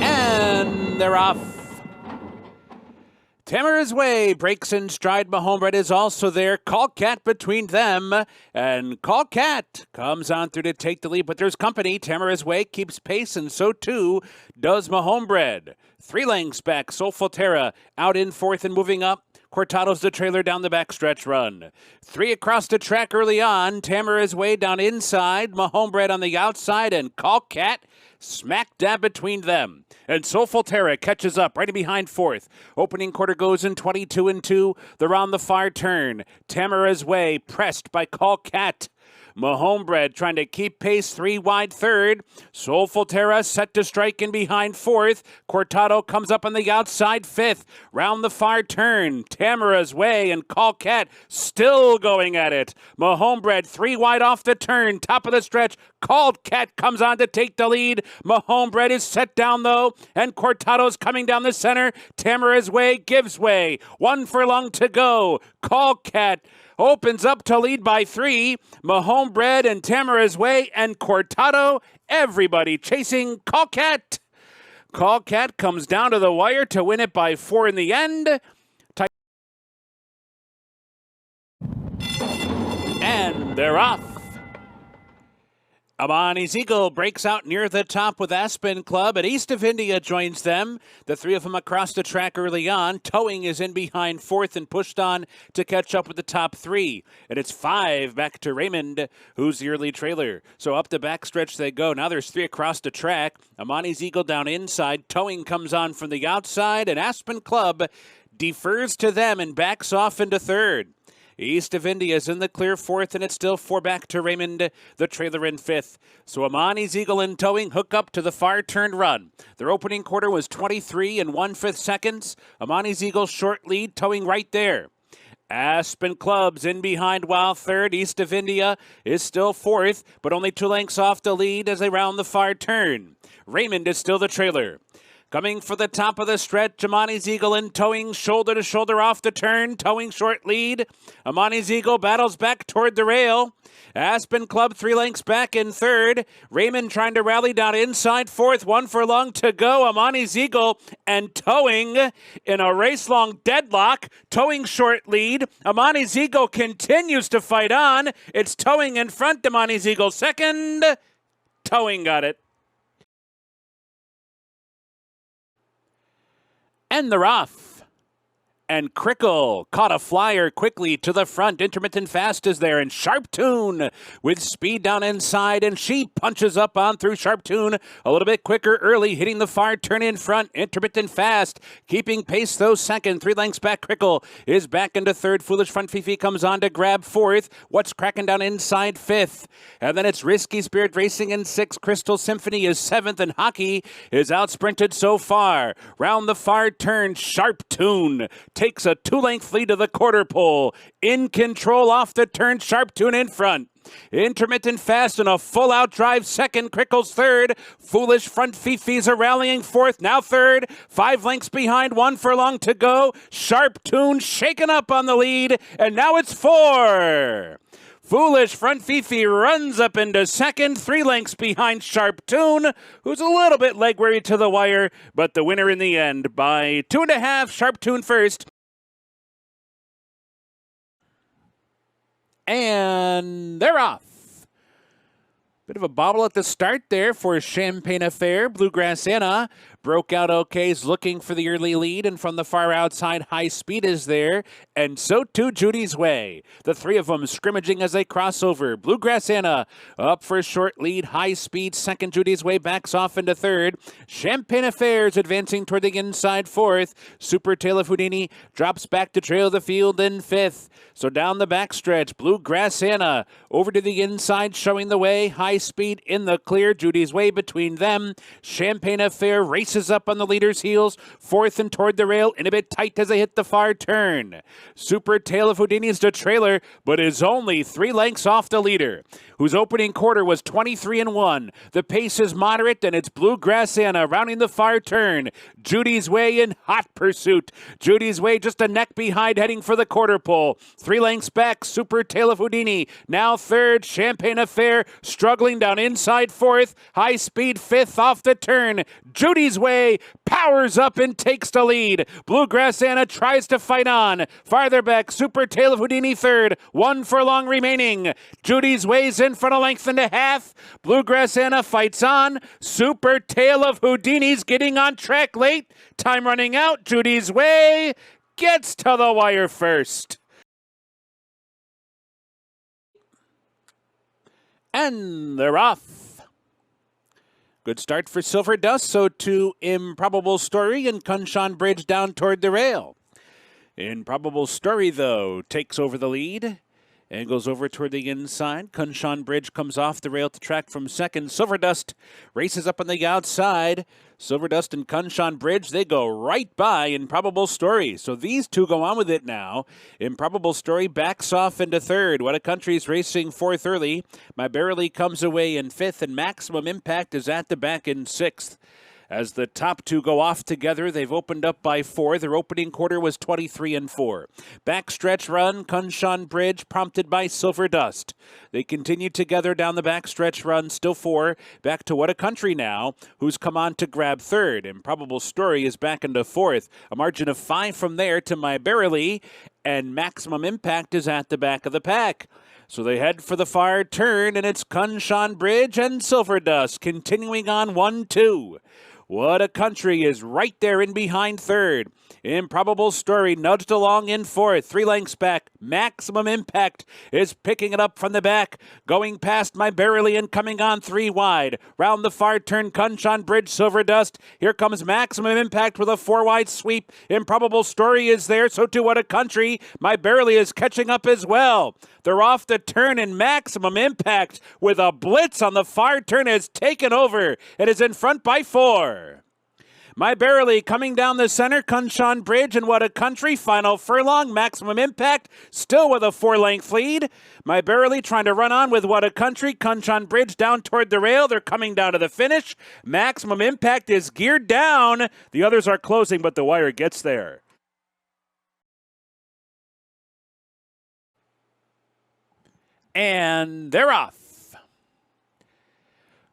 And they're off. Tamara's Way breaks in stride. Mahomebred is also there. KALL between them. And KALL comes on through to take the lead. But there's company. Tamara's Way keeps pace, and so too does Mahomebred. 3 lengths back. Soulful Terra out in fourth and moving up. Cortado's the trailer down the backstretch run. 3 across the track early on. Tamara's Way down inside. Mahomebred on the outside, and KALL smack dab between them. And Soulful Terra catches up right behind fourth. Opening quarter goes in 22 and 2. They're on the far turn. Tamara's Way pressed by KALL. Mahomebred trying to keep pace, 3 wide third. Soulful Terra set to strike in behind fourth. Cortado comes up on the outside fifth. Round the far turn, Tamara's Way and KALL still going at it. Mahomebred 3 wide off the turn, top of the stretch. KALL comes on to take the lead. Mahomebred is set down though, and Cortado's coming down the center. Tamara's Way gives way. 1 furlong to go. KALL opens up to lead by 3. Mahomebred and Tamara's Way and Cortado, everybody chasing KALL. KALL comes down to the wire to win it by 4 in the end. And they're off. Emigh Eagle breaks out near the top with Aspen Club, and East of India joins them. The 3 of them across the track early on. Towing is in behind fourth and pushed on to catch up with the top 3. And it's 5 back to Raymond, who's the early trailer. So up the backstretch they go. Now there's 3 across the track. Emigh Eagle down inside. Towing comes on from the outside, and Aspen Club defers to them and backs off into third. East of India is in the clear fourth, and it's still 4 back to Raymond, the trailer in fifth. So Emigh Eagle and Towing hook up to the far turn run. Their opening quarter was 23 and 1/5 seconds. Emigh Eagle short lead, Towing right there. Aspen Club's in behind while third. East of India is still fourth, but only 2 lengths off the lead as they round the far turn. Raymond is still the trailer. Coming for the top of the stretch, Emigh Eagle and Towing shoulder to shoulder off the turn. Towing short lead. Emigh Eagle battles back toward the rail. Aspen Club 3 lengths back in third. Raymond trying to rally down inside fourth. 1 furlong to go. Emigh Eagle and Towing in a race-long deadlock. Towing short lead. Emigh Eagle continues to fight on. It's Towing in front. Emigh Eagle second. Towing got it. And they're off. And Crickle caught a flyer quickly to the front. Intermittent Fast is there, and Sharp Tune with speed down inside, and she punches up on through Sharp Tune a little bit quicker early, hitting the far turn in front. Intermittent Fast keeping pace though second. 3 lengths back. Crickle is back into third. Foolish Front Fifi comes on to grab fourth. What's Cracking down inside fifth. And then it's Risky Spirit Racing in sixth. Crystal Symphony is seventh, and Hockey is out sprinted so far. Round the far turn, Sharp Tune takes a 2-length lead to the quarter pole. In control off the turn, Sharp Tune in front. Intermittent Fast and a full-out drive second. Crickle's third. Foolish Front Fifi's a rallying fourth. Now third. 5 lengths behind. 1 furlong to go. Sharp Tune shaken up on the lead. And now it's 4. Foolish Front Fifi runs up into second, 3 lengths behind Sharp Tune, who's a little bit leg weary to the wire, but the winner in the end by 2.5. Sharp Tune first. And they're off. Bit of a bobble at the start there for Champagne Affair. Bluegrass Anna broke out okay's looking for the early lead, and from the far outside, High Speed is there, and so too Judy's Way. The 3 of them scrimmaging as they cross over. Bluegrass Anna up for a short lead. High Speed second. Judy's Way backs off into third. Champagne Affairs advancing toward the inside fourth. Super Tail of Houdini drops back to trail the field in fifth. So down the backstretch, Bluegrass Anna over to the inside showing the way. High Speed in the clear. Judy's Way between them. Champagne Affair races up on the leader's heels. Fourth and toward the rail, in a bit tight as they hit the far turn. Super Tail of Houdini's the trailer, but is only 3 lengths off the leader, whose opening quarter was 23 and 1. The pace is moderate, and it's Bluegrass Anna rounding the far turn. Judy's Way in hot pursuit. Judy's Way just a neck behind, heading for the quarter pole. 3 lengths back. Super Tail of Houdini now third. Champagne Affair struggling pulling down inside fourth. High speed fifth off the turn. Judy's Way powers up and takes the lead. Bluegrass Anna tries to fight on. Farther back, Super Tale of Houdini third. 1 furlong remaining. Judy's Way's in front, a length and a half. Bluegrass Anna fights on. Super Tale of Houdini's getting on track late. Time running out. Judy's Way gets to the wire first. And they're off. Good start for Silver Dust, so to Improbable Story and Kunshan Bridge down toward the rail. Improbable Story, though, takes over the lead and goes over toward the inside. Kunshan Bridge comes off the rail to track from second. Silver Dust races up on the outside. Silver Dust and Kunshan Bridge, they go right by Improbable Story. So these two go on with it now. Improbable Story backs off into third. What a Country's racing fourth early. My Barely comes away in fifth, and Maximum Impact is at the back in sixth. As the top two go off together, they've opened up by 4. Their opening quarter was 23-4. Backstretch run, Kunshan Bridge, prompted by Silver Dust. They continue together down the backstretch run, still 4. Back to What a Country now, who's come on to grab third. Improbable Story is back into fourth. A margin of 5 from there to My Barely, and Maximum Impact is at the back of the pack. So they head for the far turn, and it's Kunshan Bridge and Silver Dust continuing on 1-2. What a Country is right there in behind third. Improbable Story nudged along in fourth. 3 lengths back. Maximum Impact is picking it up from the back. Going past My Barely and coming on 3 wide. Round the far turn, Kunshan Bridge, Silver Dust. Here comes Maximum Impact with a 4 wide sweep. Improbable Story is there, so too What a Country. My Barely is catching up as well. They're off the turn, and Maximum Impact with a blitz on the far turn has taken over. It is in front by 4. My Barely coming down the center, Kunshan Bridge, and What a Country. Final furlong, Maximum Impact still with a 4-length lead. My Barely trying to run on with What a Country. Kunshan Bridge down toward the rail. They're coming down to the finish. Maximum Impact is geared down. The others are closing, but the wire gets there. And they're off.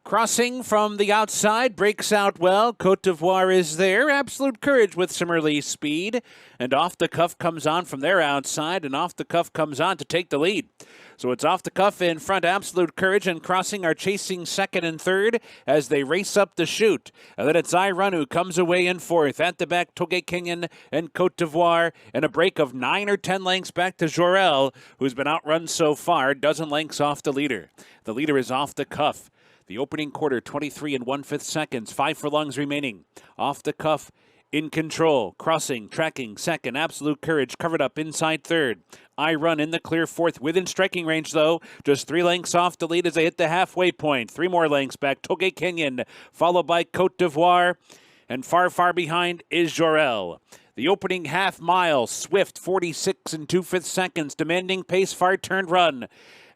Crossing from the outside, breaks out well. Cote d'Ivoire is there. Absolute Courage with some early speed. And Off the Cuff comes on from their outside, and Off the Cuff comes on to take the lead. So it's Off the Cuff in front, Absolute Courage, and Crossing are chasing second and third as they race up the chute. And then it's I Run who comes away in fourth. At the back, Toge Kenyan and Cote d'Ivoire, and a break of 9 or 10 lengths back to Jorel, who's been outrun so far, dozen lengths off the leader. The leader is Off the Cuff. The opening quarter, 23 1/5 seconds, 5 furlongs remaining. Off the Cuff in control. Crossing, tracking second. Absolute Courage covered up inside third. I Run in the clear fourth, within striking range though. Just 3 lengths off the lead as they hit the halfway point. 3 more lengths back. Toge Kenyan, followed by Cote d'Ivoire. And far, far behind is Jorel. The opening half mile, swift, 46 2/5 seconds, demanding pace, far turned run.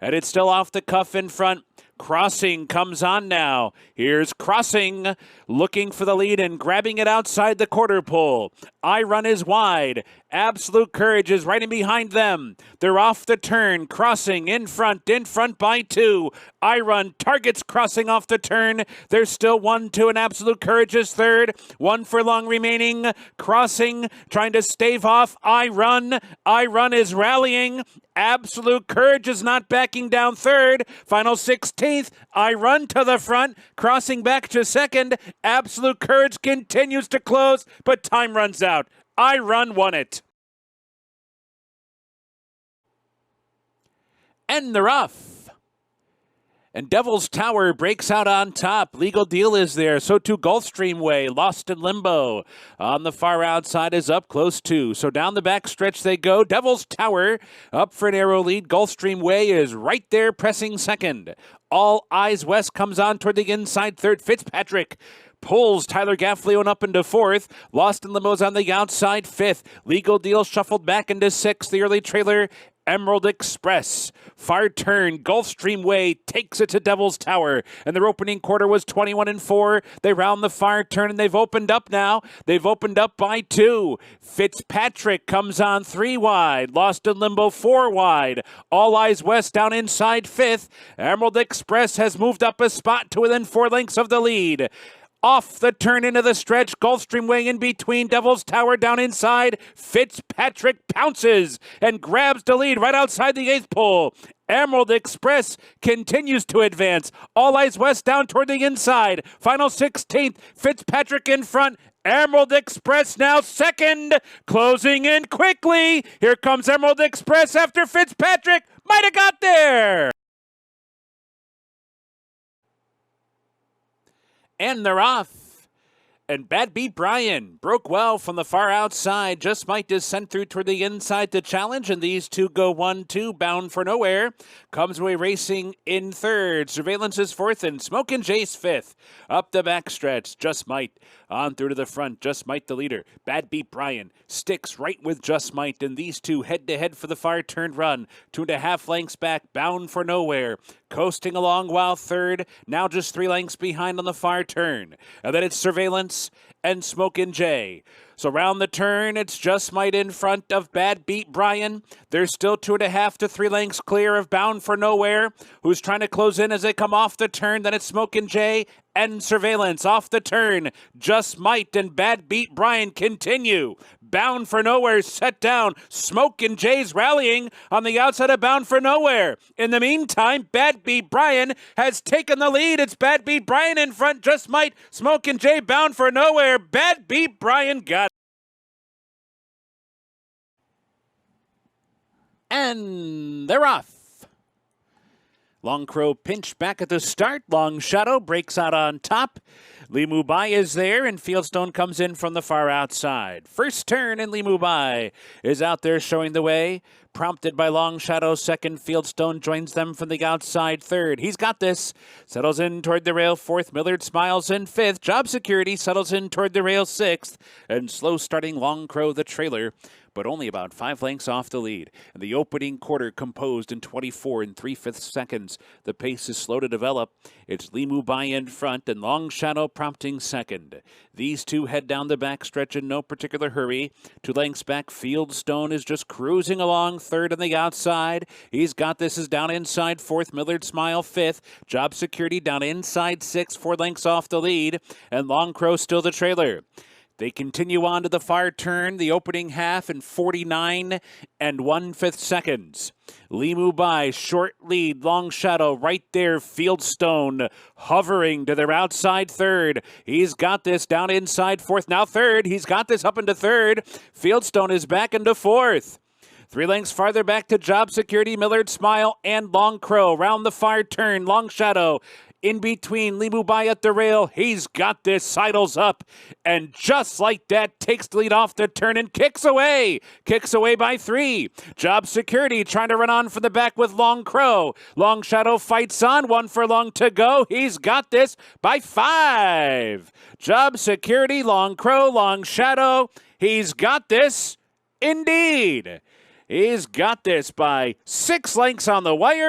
And it's still Off the Cuff in front. Crossing comes on now. Here's Crossing looking for the lead and grabbing it outside the quarter pole. I Run is wide. Absolute Courage is right in behind them. They're off the turn. Crossing in front by 2. I Run targets Crossing off the turn. There's still 1-2 and Absolute Courage is third. 1 furlong remaining. Crossing trying to stave off I Run. I Run is rallying. Absolute Courage is not backing down third. Final 16th. I Run to the front. Crossing back to second. Absolute Courage continues to close, but time runs out. I Run won it. And they're off. And Devil's Tower breaks out on top. Legal Deal is there. So too Gulfstream Way, Lost in Limbo. On the far outside is up close too. So down the back stretch they go. Devil's Tower up for an arrow lead. Gulfstream Way is right there pressing second. All Eyes West comes on toward the inside third. Fitzpatrick pulls Tyler Gaffleon up into fourth. Lost in Limbo's on the outside fifth. Legal Deal shuffled back into sixth. The early trailer Emerald Express. Far turn, Gulfstream Way takes it to Devil's Tower. And their opening quarter was 21-4. They round the far turn and they've opened up now. They've opened up by 2. Fitzpatrick comes on 3 wide. Lost in Limbo 4 wide. All Eyes West down inside 5th. Emerald Express has moved up a spot to within 4 lengths of the lead. Off the turn into the stretch, Gulfstream Way in between, Devil's Tower down inside. Fitzpatrick pounces and grabs the lead right outside the 8th pole. Emerald Express continues to advance. All Eyes West down toward the inside. Final 16th, Fitzpatrick in front. Emerald Express now second, closing in quickly. Here comes Emerald Express after Fitzpatrick. Might have got there. And they're off. And Bad Beat Brian broke well from the far outside. Just might descend through toward the inside to challenge. And these two go 1-2, bound for nowhere. Comes away racing in third. Surveillance is fourth and Smokin' Jay's fifth. Up the backstretch. Just Might on through to the front. Just Might the leader. Bad Beat Brian sticks right with Just Might. And these two head to head for the far turn run. 2.5 lengths back, bound for nowhere. Coasting along while third. Now just 3 lengths behind on the far turn. And then it's Surveillance and Smokin' Jay. So round the turn, it's Just Might in front of Bad Beat Brian. They're still 2.5 to 3 lengths clear of Bound for Nowhere, who's trying to close in as they come off the turn. Then it's Smokin' Jay and Surveillance off the turn. Just Might and Bad Beat Brian continue. Bound for Nowhere set down. Smokin' Jay's rallying on the outside of Bound for Nowhere. In the meantime, Bad Beat Brian has taken the lead. It's Bad Beat Brian in front. Just Might, Smokin' Jay, Bound for Nowhere. Bad Beat Brian got it. And they're off. Long Crow pinch back at the start. Long Shadow breaks out on top. Lee Mubai is there, and Fieldstone comes in from the far outside. First turn, and Lee Mubai is out there showing the way. Prompted by Long Shadow, second. Fieldstone joins them from the outside, third. He's got this. Settles in toward the rail, fourth. Millard Smiles in fifth. Job Security settles in toward the rail, sixth. And slow starting Long Crow, the trailer, but only about 5 lengths off the lead. And the opening quarter composed in 24 3/5 seconds. The pace is slow to develop. It's Lee Mubai in front and Long Shadow prompting second. These two head down the backstretch in no particular hurry. 2 lengths back, Fieldstone is just cruising along third on the outside. He's got this is down inside fourth. Millard Smile fifth. Job Security down inside sixth, 4 lengths off the lead. And Long Crow still the trailer. They continue on to the far turn, the opening half in 49 1/5 seconds. Lee Mubai, short lead, Long Shadow right there. Fieldstone hovering to their outside third. He's got this down inside fourth, now third. He's got this up into third. Fieldstone is back into fourth. 3 lengths farther back to Job Security, Millard Smile, and Long Crow. Round the far turn, Long Shadow in between. Lee Mubai at the rail. He's got this, sidles up, and just like that, takes the lead off the turn and kicks away. Kicks away by 3. Job Security trying to run on from the back with Long Crow. Long Shadow fights on, 1 furlong to go. He's got this by 5. Job Security, Long Crow, Long Shadow. He's got this, indeed. He's got this by 6 lengths on the wire.